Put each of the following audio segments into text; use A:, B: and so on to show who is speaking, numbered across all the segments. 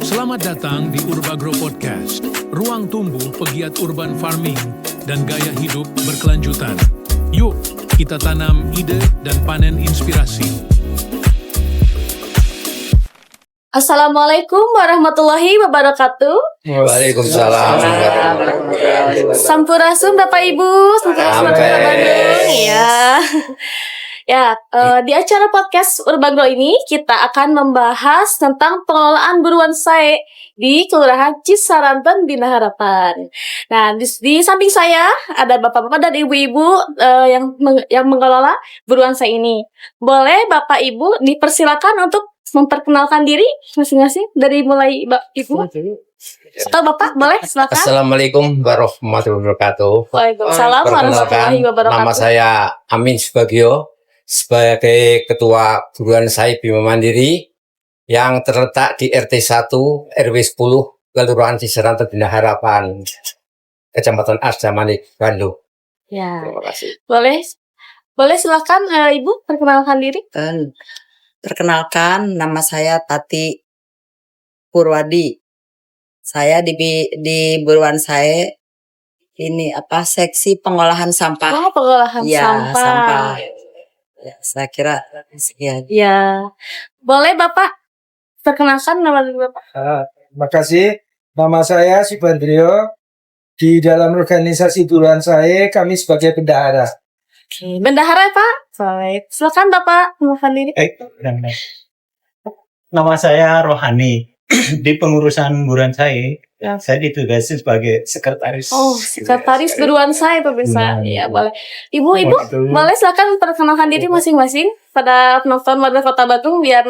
A: Selamat datang di Urbagro Podcast, ruang tumbuh pegiat urban farming dan gaya hidup berkelanjutan. Yuk, kita tanam ide dan panen inspirasi.
B: Assalamualaikum warahmatullahi wabarakatuh.
C: Waalaikumsalam.
B: Sampurasun Bapak Ibu, Sampurasun Kota Bandung. Di acara podcast Urbagro ini kita akan membahas tentang pengelolaan buruan sae di Kelurahan Cisaranten, Bina Harapan. Nah, di samping saya ada bapak-bapak dan ibu-ibu yang mengelola buruan sae ini. Boleh Bapak Ibu dipersilakan untuk memperkenalkan diri masing-masing, dari mulai Ibu atau Bapak, boleh silakan.
C: Assalamualaikum warahmatullahi wabarakatuh.
B: Waalaikumsalam warahmatullahi wabarakatuh.
C: Nama saya Amin Subagio sebagai Ketua Buruan Sae Bima Mandiri yang terletak di RT 1 RW 10 Kelurahan Cisaranten Bina Harapan, Kecamatan Arjamani, Bandung.
B: Ya.
C: Terima kasih.
B: Boleh silakan Ibu perkenalkan diri.
D: Perkenalkan, nama saya Tati Purwadi. Saya di Buruan Sae ini seksi pengolahan sampah.
B: Oh, pengolahan
D: Ya,
B: sampah.
D: sampah. Ya, saya kira sekian.
B: Ya. Boleh Bapak perkenalkan nama Bapak?
E: Terima kasih. Nama saya Subandrio. Di dalam organisasi Buruan Sae, kami sebagai bendahara.
B: Oke, bendahara Pak. Baik. Silakan Bapak perkenalkan diri.
F: Nama saya Rohani. Di pengurusan Buruan Sae, saya ditugasi sebagai sekretaris.
B: Oh, sekretaris Buruan Sae pemirsa. Ya, boleh. Ibu, boleh silakan perkenalkan diri masing-masing pada penonton warga Kota Bandung biar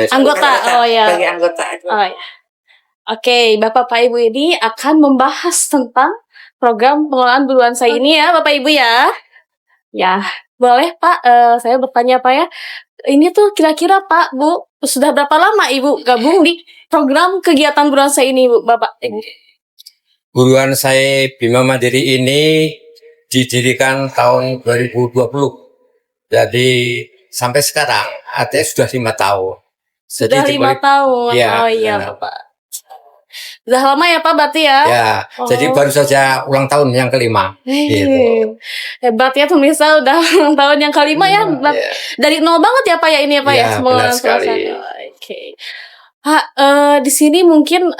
B: anggota. Oh ya. Oh ya. Oke, Bapak Ibu ini akan membahas tentang program pengelolaan buruan sae ini ya, Bapak Ibu ya. Ya, boleh Pak, saya bertanya Pak ya. Ini tuh kira-kira Pak, Bu, sudah berapa lama Ibu gabung di program kegiatan buruan sae ini, Bu, Bapak Ibu?
C: Buruan Sae Bima Mandiri ini didirikan tahun 2020. Jadi sampai sekarang artinya sudah 5 tahun.
B: Sudah 5 tahun.
C: Ya,
B: oh iya, Bapak. Sudah lama ya Pak berarti ya?
C: Ya, jadi baru saja ulang tahun yang kelima. Gitu.
B: Hebat ya pemirsa, udah ulang tahun yang kelima ya. Dari nol banget ya Pak ya ini ya Pak ya?
C: Benar sekali.
B: Oke. Pak, di sini mungkin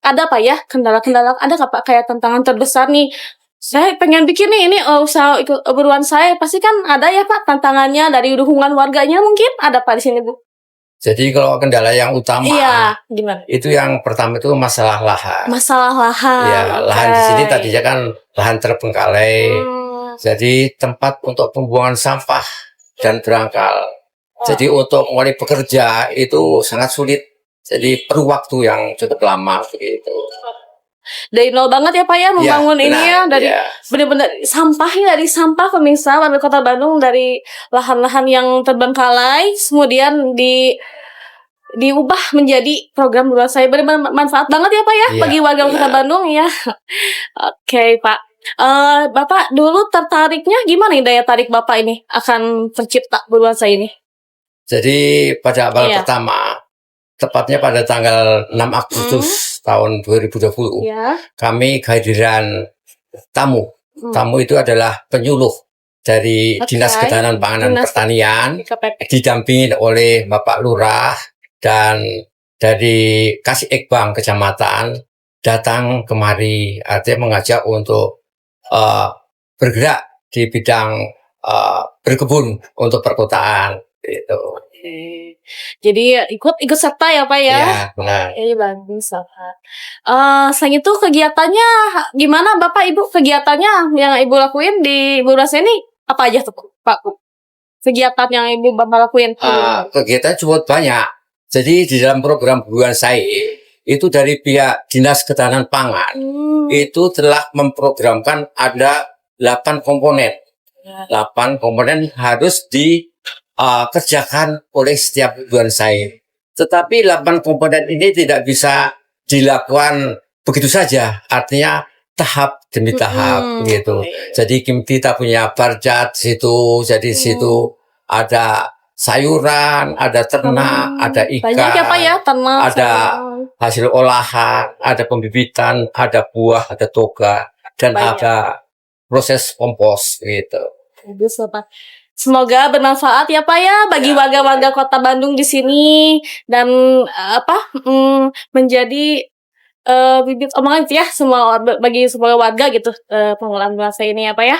B: ada Pak ya kendala-kendala, ada nggak Pak kayak tantangan terbesar nih? Saya pengen bikin nih ini usaha buruan saya, pasti kan ada ya Pak tantangannya dari dukungan warganya, mungkin ada Pak di sini Bu?
C: Jadi kalau kendala yang utama,
B: gimana?
C: itu yang pertama itu masalah lahan.
B: Masalah lahan.
C: Ya, lahan di sini tadinya kan lahan terbengkalai. Jadi tempat untuk pembuangan sampah dan berangkal. Jadi untuk mulai bekerja itu sangat sulit. Jadi perlu waktu yang cukup lama begitu.
B: Dari nol banget ya Pak ya membangun ini ya, dari benar-benar sampahnya, dari sampah pemirsa warga Kota Bandung, dari lahan-lahan yang terbengkalai kemudian diubah menjadi program buruan sae. Benar-benar manfaat banget ya Pak ya bagi warga Kota Bandung ya. Oke Pak, Bapak dulu tertariknya gimana nih, daya tarik Bapak ini akan tercipta buruan sae ini?
C: Jadi pada awal pertama, tepatnya pada tanggal 6 Agustus tahun 2020, kami kehadiran tamu. Tamu itu adalah penyuluh dari Dinas Ketahanan Pangan dan Pertanian, didampingi oleh Bapak Lurah dan dari Kasih Ekbang Kecamatan, datang kemari, artinya mengajak untuk bergerak di bidang berkebun untuk perkotaan gitu.
B: Jadi ikut serta ya Pak ya?
C: Ya, benar.
B: Ini bagus Pak. Selain itu kegiatannya gimana Bapak Ibu? Kegiatannya yang Ibu lakuin di buruan sae ini apa aja tuh Pak? Kegiatan yang Ibu Bapak lakuin?
C: Kegiatan cukup banyak. Jadi di dalam program buruan sae itu dari pihak Dinas Ketahanan Pangan itu telah memprogramkan ada 8 komponen. 8 komponen harus dikerjakan oleh setiap buruan sae. Tetapi 8 komponen ini tidak bisa dilakukan begitu saja. Artinya tahap demi tahap gitu. Jadi kita punya barjat situ, jadi situ ada sayuran, ada ternak, ada ikan,
B: Banyak ya Pak ya, ternak.
C: ada
B: sayuran.
C: hasil olahan, ada pembibitan, ada buah, ada toga, dan
B: Banyak.
C: ada proses kompos gitu.
B: Bagus Pak. Semoga bermanfaat ya Pak ya bagi warga-warga Kota Bandung di sini dan menjadi bibit omongan gitu ya semua bagi semua warga gitu pengelolaan bahasa ini ya Pak ya.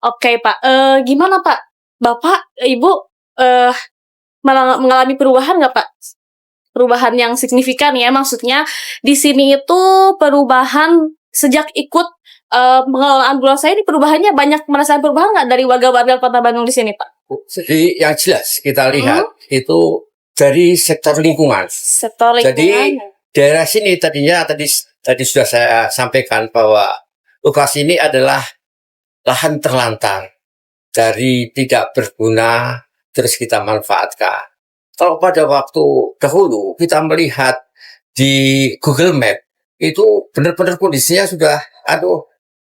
B: Oke Pak, gimana Pak? Bapak, Ibu mengalami perubahan nggak Pak? Perubahan yang signifikan ya maksudnya di sini itu perubahan sejak ikut pengelolaan bahasa ini perubahannya banyak merasakan perubahan nggak dari warga-warga Kota Bandung di sini Pak?
C: Jadi yang jelas kita lihat itu dari sektor lingkungan.
B: Sektor
C: Jadi
B: lingkungan.
C: daerah sini tadi sudah saya sampaikan bahwa lokasi ini adalah lahan terlantar dari tidak berguna terus kita manfaatkan. Kalau pada waktu dahulu kita melihat di Google Map itu benar-benar kondisinya sudah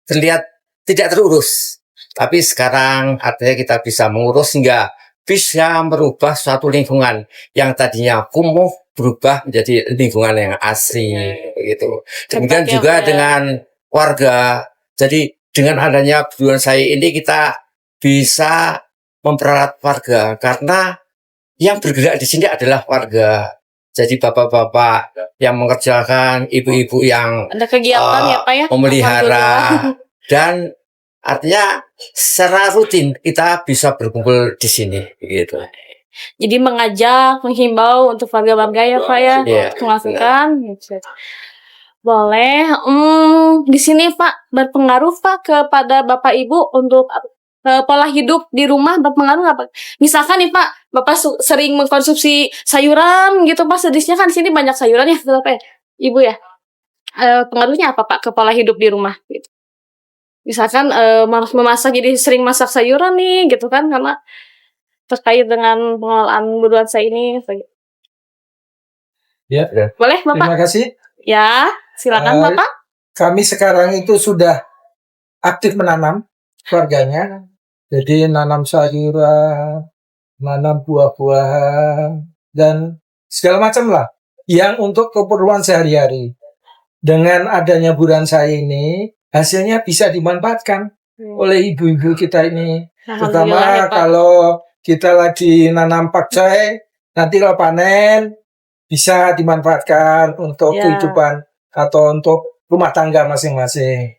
C: terlihat tidak terurus. Tapi sekarang artinya kita bisa mengurus hingga bisa merubah suatu lingkungan yang tadinya kumuh berubah menjadi lingkungan yang asri begitu. Demikian juga dengan warga. Jadi dengan adanya Buruan Sae ini kita bisa memperalat warga karena yang bergerak di sini adalah warga. Jadi bapak-bapak yang mengerjakan, ibu-ibu yang
B: Ada kegiatan ya Pak ya?
C: memelihara
B: Alhamdulillah.
C: dan artinya secara rutin kita bisa berkumpul di sini gitu.
B: Jadi mengajak, menghimbau untuk warga-warga ya Pak ya,
C: Iya.
B: untuk melakukan. Boleh. Di sini Pak berpengaruh Pak kepada Bapak Ibu untuk pola hidup di rumah berpengaruh nggak Pak? Misalkan nih Pak, Bapak sering mengkonsumsi sayuran gitu Pak, sedisnya kan di sini banyak sayuran ya, Bapak ya, Ibu ya. Pengaruhnya apa Pak ke pola hidup di rumah? Gitu. Misalkan malas memasak jadi sering masak sayuran nih gitu kan karena terkait dengan pengelolaan Buruan Sae ini.
E: Ya.
B: Boleh Bapak?
E: Terima kasih.
B: Ya, silakan Bapak.
E: Kami sekarang itu sudah aktif menanam keluarganya. Jadi nanam sayuran, nanam buah-buahan, dan segala macam lah yang untuk keperluan sehari-hari. Dengan adanya Buruan Sae ini, hasilnya bisa dimanfaatkan oleh ibu-ibu kita ini.
B: Alhamdulillah ya,
E: Terutama
B: Pak.
E: kalau kita lagi nanam pakcoy, nanti kalau panen bisa dimanfaatkan untuk
B: Ya.
E: kehidupan atau untuk rumah tangga masing-masing.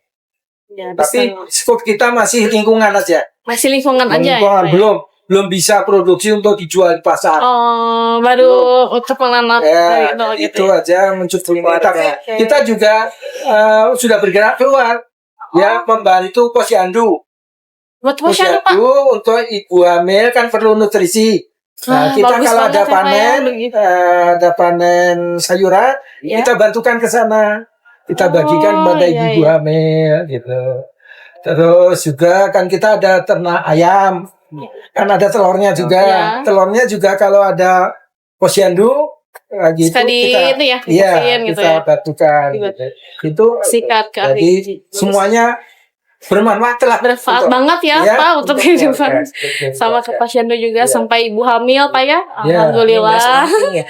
B: Ya,
E: Tapi
B: bisa.
E: skop kita masih lingkungan aja.
B: Masih lingkungan aja ya,
E: Lingkungan
B: Pak, ya?
E: belum bisa produksi untuk dijual di pasar.
B: Oh, baru untuk menanam
E: Ya,
B: dari nol gitu
E: itu
B: ya.
E: aja mencukupi. Tapi
B: Oke.
E: kita juga sudah bergerak keluar, ya membantu posyandu.
B: Buat posyandu Pak.
E: Posyandu untuk ibu hamil kan perlu nutrisi. Nah, kita
B: bagus
E: kalau
B: banget
E: ada
B: ya, Pak, ya,
E: panen,
B: begitu.
E: ada panen sayuran,
B: Ya.
E: kita bantukan ke sana. Kita bagikan pada
B: iya,
E: ibu
B: iya.
E: hamil gitu. Terus juga kan kita ada ternak ayam. Kan ada telurnya juga.
B: Ya.
E: Telurnya juga kalau ada posyandu gitu
B: Suka
E: kita
B: itu ya,
E: iya,
B: dikasihin gitu
E: kita
B: ya.
E: bantukan.
B: Gitu.
E: Itu
B: Sikat ke ahli
E: jadi
B: gizi.
E: semuanya bermanfaat lah.
B: Bermanfaat
E: untuk-
B: banget ya,
E: ya,
B: Pak untuk kehidupan.
E: keluarga.
B: Sama ke posyandu juga
E: Ya.
B: sampai ibu hamil Pak ya.
E: Ya.
B: Alhamdulillah.
E: Iya.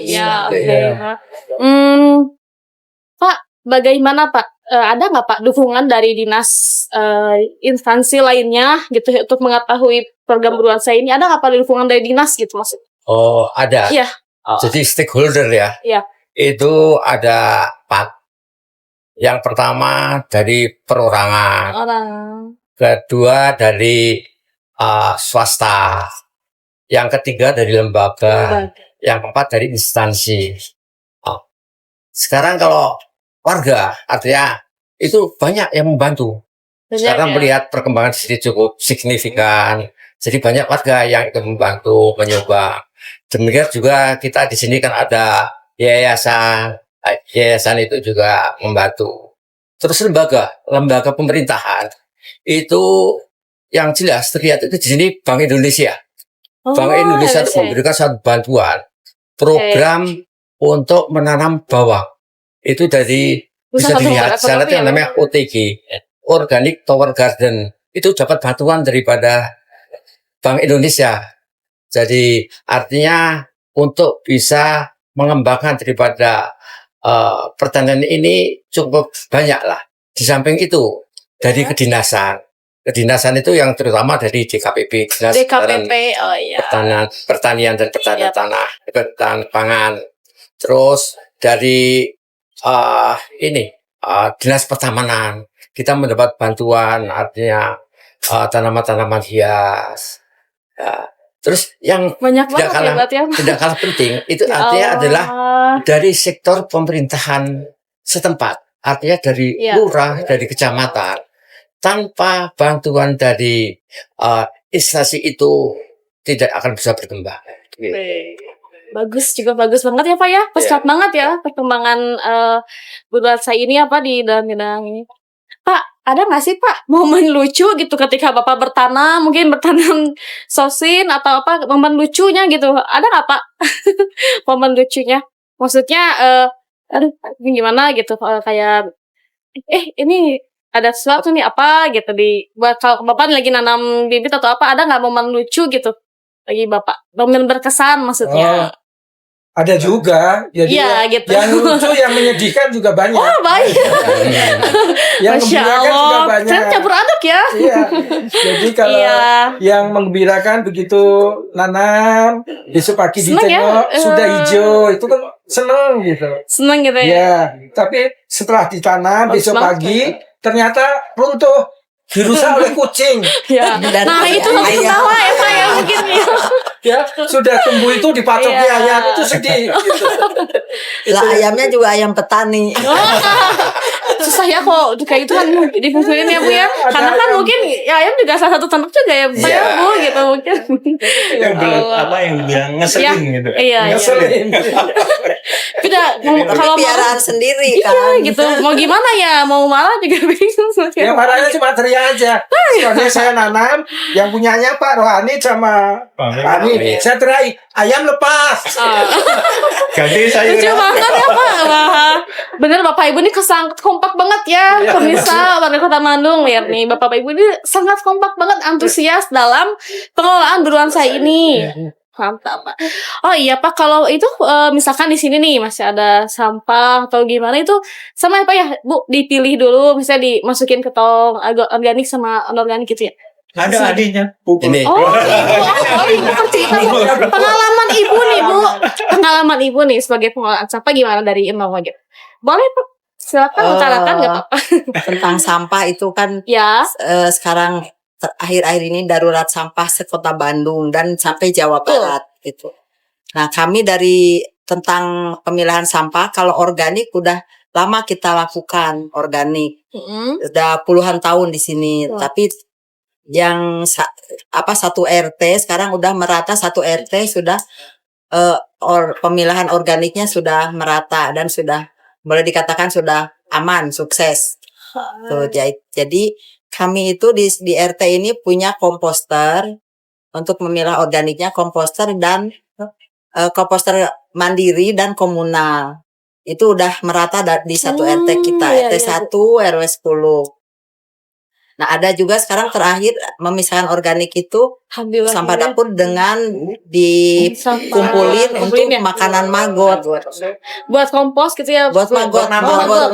B: Ya, oke.
E: Iya.
B: Pak. Pak, bagaimana Pak? Ada nggak Pak dukungan dari dinas instansi lainnya gitu untuk mengetahui program Buruan Sae ini? Ada nggak Pak dukungan dari dinas gitu maksud?
C: Oh, ada.
B: Iya.
C: Jadi stakeholder ya.
B: Iya.
C: Itu ada 4. Yang pertama dari perorangan,
B: Orang.
C: kedua dari swasta, yang ketiga dari lembaga, yang keempat dari instansi. Sekarang kalau warga, artinya itu banyak yang membantu.
B: Banyak
C: Sekarang
B: ya?
C: melihat perkembangan di sini cukup signifikan. Jadi banyak warga yang ikut membantu, menyumbang. Demikian juga kita di sini kan ada yayasan. Yayasan itu juga membantu. Terus lembaga pemerintahan itu yang jelas terlihat itu di sini Bank Indonesia.
B: Oh,
C: Bank Indonesia
B: Indonesia.
C: memberikan satu bantuan program untuk menanam bawang. Itu dari bisa
B: Usaha
C: dilihat
B: ekonomi
C: saya lihat yang
B: ya,
C: namanya OTG, Organic Tower Garden. Itu dapat bantuan daripada Bank Indonesia. Jadi artinya untuk bisa mengembangkan daripada pertanian ini cukup banyak lah. Di samping itu dari kedinasan itu yang terutama dari DKPP, Dinas
B: DKPP, oh iya.
C: Pertanian dan Pertanian
B: Yap.
C: Tanah, Pertanian Pangan. Terus dari Dinas Pertamanan kita mendapat bantuan artinya tanaman-tanaman hias. Ya. Terus yang
B: Banyak
C: tidak
B: banget
C: kalah,
B: ya berarti ya.
C: tidak kalah penting itu
B: Ya
C: artinya adalah
B: Allah.
C: dari sektor pemerintahan setempat, artinya dari
B: Ya.
C: lurah, dari kecamatan. Tanpa bantuan dari instansi itu tidak akan bisa berkembang. Gitu.
B: Bagus juga, bagus banget ya Pak ya. Pesat banget ya perkembangan buruan saya ini apa di dalam bidang ini. Pak, ada nggak sih Pak momen lucu gitu ketika Bapak bertanam, mungkin bertanam sosin atau apa, momen lucunya gitu? Ada nggak Pak momen lucunya? Maksudnya aduh gimana gitu, kayak ini ada sesuatu nih apa gitu buat kalau Bapak lagi nanam bibit atau apa, ada nggak momen lucu gitu bagi Bapak? Momen berkesan maksudnya.
E: Ada juga. Jadi
B: Iya, gitu.
E: yang lucu, yang menyedihkan juga banyak.
B: Oh, baik.
E: Yang
B: Masya
E: menggembirakan juga
B: Allah.
E: banyak.
B: Saya campur aduk ya.
E: Iya. Jadi kalau
B: Iya.
E: yang menggembirakan begitu nanam, besok pagi
B: Seneng ya,
E: ditengok sudah hijau, itu kan seneng gitu.
B: Seneng gitu ya.
E: Ya, tapi setelah ditanam
B: Bagus
E: besok
B: banget.
E: pagi ternyata runtuh, dirusak oleh kucing.
B: Ya.
D: Dan
B: Nah, itu nanti
D: ayam.
B: ketawa ya Pak ya mungkin ya.
E: Ya, sudah tumbuh itu dipatoki
B: Iya.
E: ayam, itu sedih. Gitu.
D: Lah ayamnya juga ayam petani.
B: Susah ya kok kayak itu kan difungsiin ya Bu ya.
E: Ada
B: Karena kan
E: ayam.
B: mungkin ya ayam juga salah satu ternak juga ya Bu ya Bu gitu mungkin.
F: Yang belum
B: Allah.
F: apa yang dibilang ngeselin gitu.
B: Iya, iya.
E: Ngeselin.
B: Tidak, kalau
D: Tapi piaraan sendiri
B: iya
D: kan.
B: gitu. Mau gimana ya? Mau marah juga bingung.
E: Yang marahnya cuma teriak aja. Soalnya saya nanam, yang punyanya Pak Rohani sama Pak Ani. Saya teriak, ayam lepas.
F: Ganti
B: Lucu
F: sayuran.
B: banget ya Pak. Wah, bener Bapak Ibu ini kompak banget ya.
E: Iya.
B: Pemirsa warga Kota Bandung, lihat nih Bapak Ibu ini sangat kompak banget, antusias dalam pengelolaan buruan saya ini. Mantap Pak. Oh iya Pak, kalau itu misalkan di sini nih masih ada sampah atau gimana itu sama apa ya Bu, dipilih dulu, misalnya dimasukin ke tong organik sama anorganik gitu ya.
F: Ada adiknya. Pupuk.
C: Ini.
B: Ibu cerita Bu. Pengalaman Ibu nih Bu. Pengalaman Ibu nih sebagai pengelolaan sampah gimana dari Imam gitu. Boleh Pak. Silakan utarakan nggak apa-apa.
D: Tentang sampah itu kan
B: Ya.
D: sekarang akhir-akhir ini darurat sampah sekota Bandung dan sampai Jawa Barat gitu. Nah, kami dari tentang pemilahan sampah kalau organik udah lama kita lakukan organik. Udah puluhan tahun di sini.
B: Wah.
D: Tapi yang satu RT sekarang udah merata, satu RT sudah pemilahan organiknya sudah merata dan sudah boleh dikatakan sudah aman, sukses. Tuh, jadi kami itu di RT ini punya komposter untuk memilah organiknya, komposter dan komposter mandiri dan komunal. Itu udah merata di satu RT kita,
B: iya,
D: RT
B: iya,
D: 1 RW 10. Nah, ada juga sekarang terakhir memisahkan organik itu
B: Alhamdulillah.
D: sampah dapur dengan dikumpulin untuk
B: ya?
D: makanan maggot.
B: Buat kompos gitu ya.
D: Buat maggot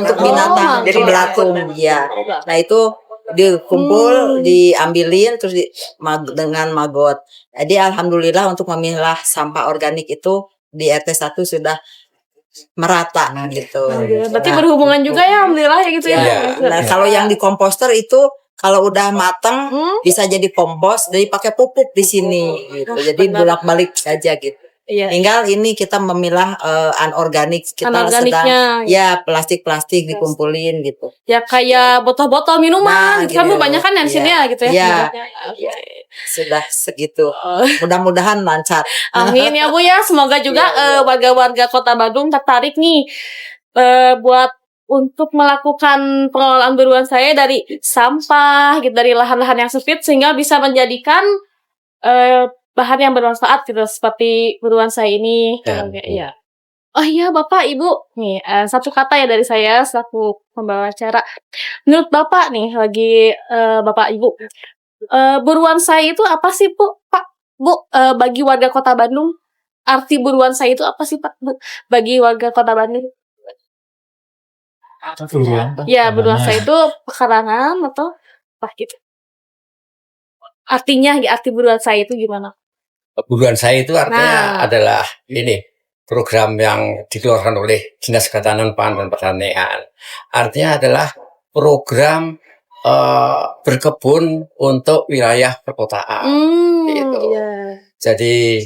D: untuk binatang, jadi belatung ya. Nah, itu dikumpul, diambilin terus dengan maggot. Jadi alhamdulillah untuk memilah sampah organik itu di RT 1 sudah merata gitu.
B: Berarti
D: Nah,
B: berhubungan juga ya alhamdulillah ya gitu ya.
C: Iya.
D: Nah, kalau yang di komposter itu kalau udah matang bisa jadi kompos, jadi pakai pupuk di sini gitu. Jadi bolak-balik saja gitu.
B: Iya.
D: Tinggal ini kita memilah anorganik, kita
B: Anorganiknya.
D: sedang ya plastik dikumpulin gitu.
B: Ya kayak botol-botol minuman.
D: Nah,
B: Kan
D: gitu.
B: banyak kan yang sini ya gitu ya.
D: Iya.
B: Oke.
D: Sudah segitu.
B: Oh.
D: Mudah-mudahan lancar.
B: Amin ya Bu ya. Semoga juga warga-warga Kota Bandung tertarik nih buat untuk melakukan pengelolaan buruan saya dari sampah gitu, dari lahan-lahan yang sempit sehingga bisa menjadikan bahan yang bermanfaat gitu seperti buruan saya ini.
C: Ya.
B: Iya. Oh iya Bapak Ibu nih satu kata ya dari saya selaku pembawa acara. Menurut Bapak nih lagi Bapak Ibu buruan saya itu apa sih Bu? Pak Bu, bagi warga Kota Bandung, arti buruan saya itu apa sih Pak? Bu, bagi warga Kota Bandung? Ya, buruan saya itu pekarangan atau apa gitu. Artinya, arti buruan saya itu gimana?
C: Buruan saya itu artinya
B: Nah.
C: adalah ini program yang dikeluarkan oleh Dinas Ketahanan Pangan dan Pertanian. Artinya adalah program berkebun untuk wilayah perkotaan. Gitu.
B: Iya.
C: Jadi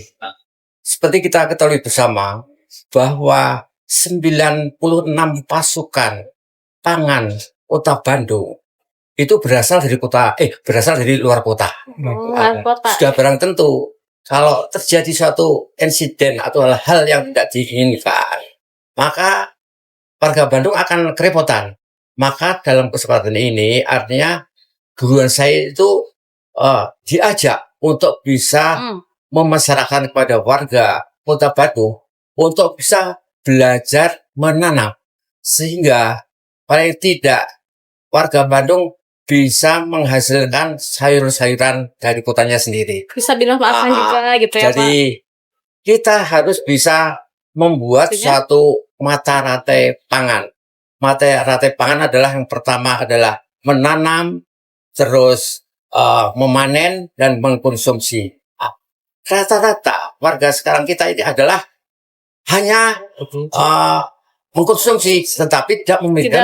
C: seperti kita ketahui bersama bahwa 96 pasukan pangan Kota Bandung itu berasal dari luar kota.
B: Luar kota.
C: Sudah barang tentu kalau terjadi suatu insiden atau hal yang tidak diinginkan, maka warga Bandung akan kerepotan. Maka dalam kesempatan ini artinya buruan saya itu diajak untuk bisa memasyarakatkan kepada warga Kota Bandung untuk bisa belajar menanam, sehingga paling tidak warga Bandung bisa menghasilkan sayur-sayuran dari kotanya sendiri.
B: Bisa dimanfaatkan juga gitu ya
C: Jadi kita harus bisa membuat suatu mata rantai pangan. Mata rantai pangan adalah yang pertama adalah menanam, terus memanen dan mengkonsumsi. Rata-rata warga sekarang kita ini adalah hanya mengkonsumsi, tetapi tidak memiliki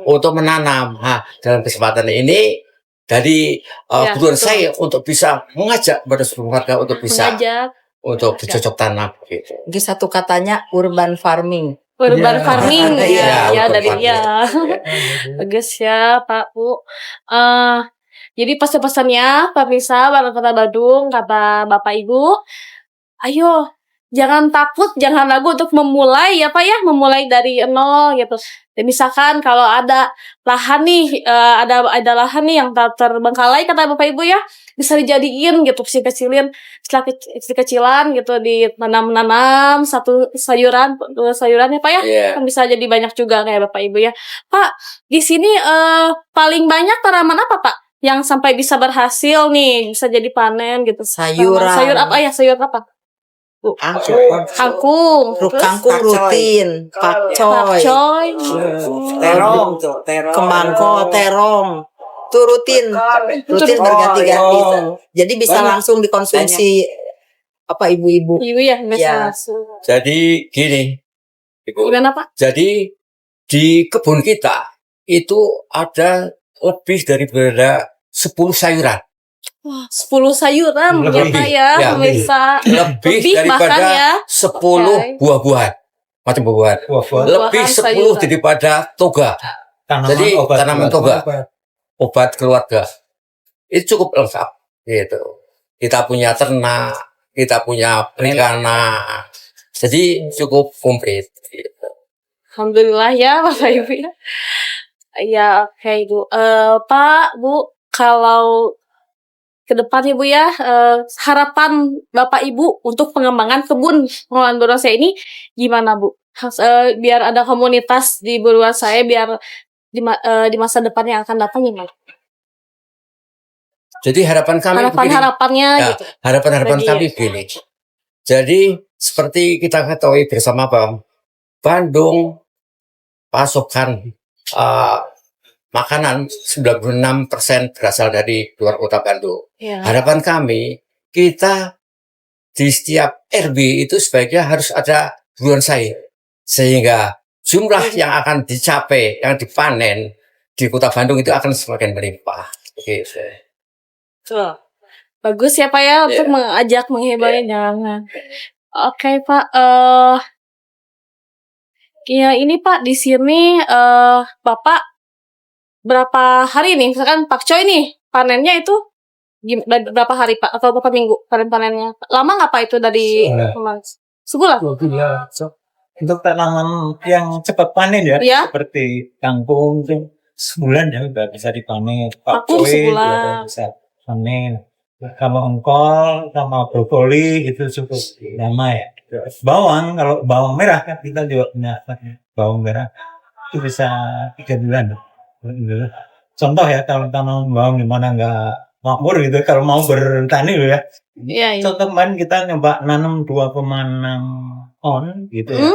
C: untuk menanam. Nah, dalam kesempatan ini dari buruan saya untuk bisa mengajak kepada seluruh warga untuk bisa untuk bercocok tanam. Gitu.
D: Jadi satu katanya urban farming.
B: Urban farming ya
C: urban
B: dari
C: farming.
B: Bagus ya Pak Bu. Jadi pesan-pesannya Pak Risa, warga Kota Bandung, kata Bapak Ibu, ayo jangan takut, jangan ragu untuk memulai ya Pak ya, memulai dari nol gitu. Dan misalkan kalau ada lahan nih, ada lahan nih yang terbengkalai kata Bapak Ibu ya, bisa dijadiin gitu, kecil-kecilan gitu, ditanam satu sayuran, dua sayuran ya Pak ya, kan bisa jadi banyak juga kayak Bapak Ibu ya. Pak, di sini paling banyak tanaman apa Pak? Yang sampai bisa berhasil nih, bisa jadi panen gitu.
D: Sayuran.
B: Sayur apa ya? Sayur apa? Kangkung,
D: Kangkung rutin, pakcoy,
G: terong,
D: kemangko, terong, itu rutin berganti-ganti. Jadi bisa langsung dikonsumsi apa ibu-ibu.
B: Ibu ya, bisa.
C: Jadi gini, Ibu.
B: Gimana Pak?
C: Jadi di kebun kita itu ada lebih daripada 10 sayuran.
B: Wah, 10 sayuran ya Pak ya, pemirsa.
C: Lebih daripada
B: bahkan ya.
C: 10 buah-buahan. Macam buah-buahan. Lebih 10
B: sayuran.
C: daripada toga. Jadi tanaman toga. Obat keluarga. Itu cukup lengkap. Gitu. Kita punya ternak, kita punya perikanan. Jadi cukup komplit. Gitu.
B: Alhamdulillah ya Bapak Ibu ya. Ya oke Ibu. Pak, Bu, kalau ke depan Ibu ya, harapan Bapak Ibu untuk pengembangan kebun pengolahan buruan saya ini gimana Bu? Biar ada komunitas di buruan saya, biar di masa depan yang akan datang gimana?
C: Jadi harapan kami
B: Harapannya gitu.
C: Harapan kami begini. Jadi seperti kita ketahui bersama Bang, Bandung pasokan makanan 96% berasal dari luar kota Bandung.
B: Ya.
C: Harapan kami, kita di setiap RW itu sebaiknya harus ada buruan sayur. Sehingga jumlah yang akan dicapai, yang dipanen di kota Bandung itu akan semakin melimpah. Gitu.
B: Tuh. Bagus ya Pak ya, untuk mengajak, menghimbaunya jangan. Oke Pak, ya ini Pak, di sini Bapak berapa hari nih, misalkan pakcoy nih panennya itu berapa hari Pak atau berapa minggu panennya? Lama nggak Pak itu dari sebulan?
F: Untuk tanaman yang cepat panen ya, seperti kangkung itu sebulan ya udah bisa dipanen.
B: Kangkung sebulan
F: bisa panen. Kalau engkol sama brokoli itu cukup lama ya. Bawang, kalau bawang merah kan kita juga punya bawang merah itu bisa 3 bulan. Contoh ya, kalau tanam bawang di mana nggak makmur gitu kalau mau bertani loh ya.
B: Iya, iya.
F: Contoh kemarin kita nyoba nanam 2,6 on gitu ya.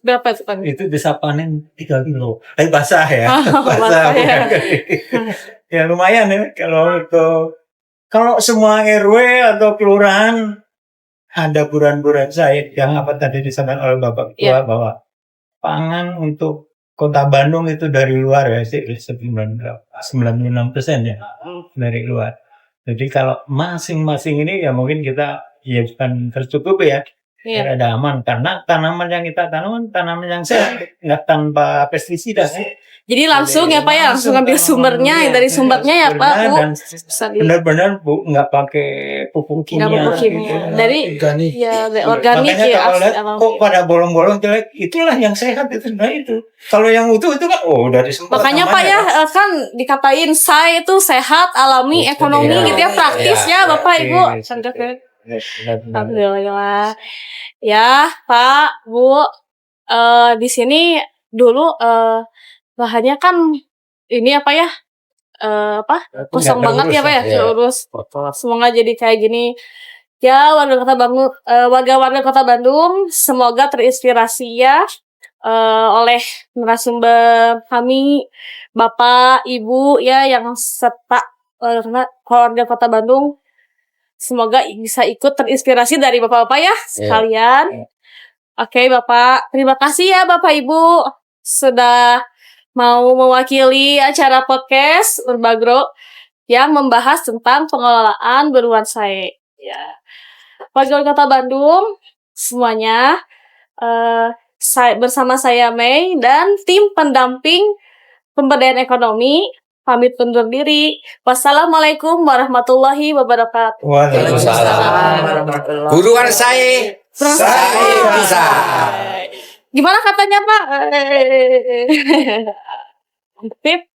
B: Berapa itu Pak?
F: Itu bisa panen 3 kilo. Basah ya.
B: Oh, basah, ya.
F: bukan kering. Ya lumayan ya kalau semua RW atau kelurahan ada buruan-buruan saya yang apa tadi disampaikan oleh Bapak Ketua bahwa pangan untuk Kota Bandung itu dari luar ya sih 96% ya dari luar. Jadi kalau masing-masing ini ya mungkin kita ya bukan tercukupi ya.
B: Iya.
F: Ada aman karena tanaman yang kita tanam tanaman yang sehat nggak tanpa pestisida sih.
B: Jadi langsung ya Pak ya, langsung ambil sumbernya, dari sumbernya ya Pak Bu.
F: Dan benar-benar Bu nggak pakai pupuk kimia.
B: Nggak pupuk kimia.
F: gitu.
B: Dari
E: Organik.
B: ya dari organik
F: Makanya
B: ya.
F: kalau lihat
B: alami.
F: kok pada bolong-bolong jelek, itulah yang sehat itu sebenarnya itu. Kalau yang utuh itu kan dari semua.
B: Makanya Pak ya kan dikatain saya itu sehat, alami, ekonomi
F: Iya.
B: gitu ya, praktis ya Bapak Ibu. Contoh kan. Alhamdulillah. Ya Pak Bu, di sini dulu lahannya kan ini apa ya, kosong banget ya Pak ya, terus semoga jadi kayak gini. Ya warga-warga Kota Bandung semoga terinspirasi ya oleh narasumber kami, Bapak, Ibu ya yang serta keluarga Kota Bandung. Semoga bisa ikut terinspirasi dari Bapak-Bapak ya sekalian. Oke Bapak, terima kasih ya Bapak Ibu sudah mau mewakili acara podcast Urbagro yang membahas tentang pengelolaan berbonsai. Ya, warga Kota Bandung semuanya, bersama saya Mei dan tim pendamping pemberdayaan ekonomi pamit undur diri. Wassalamualaikum warahmatullahi wabarakatuh.
C: Waalaikumsalam. Buruan saya bisa.
B: Gimana katanya Pak? Tip.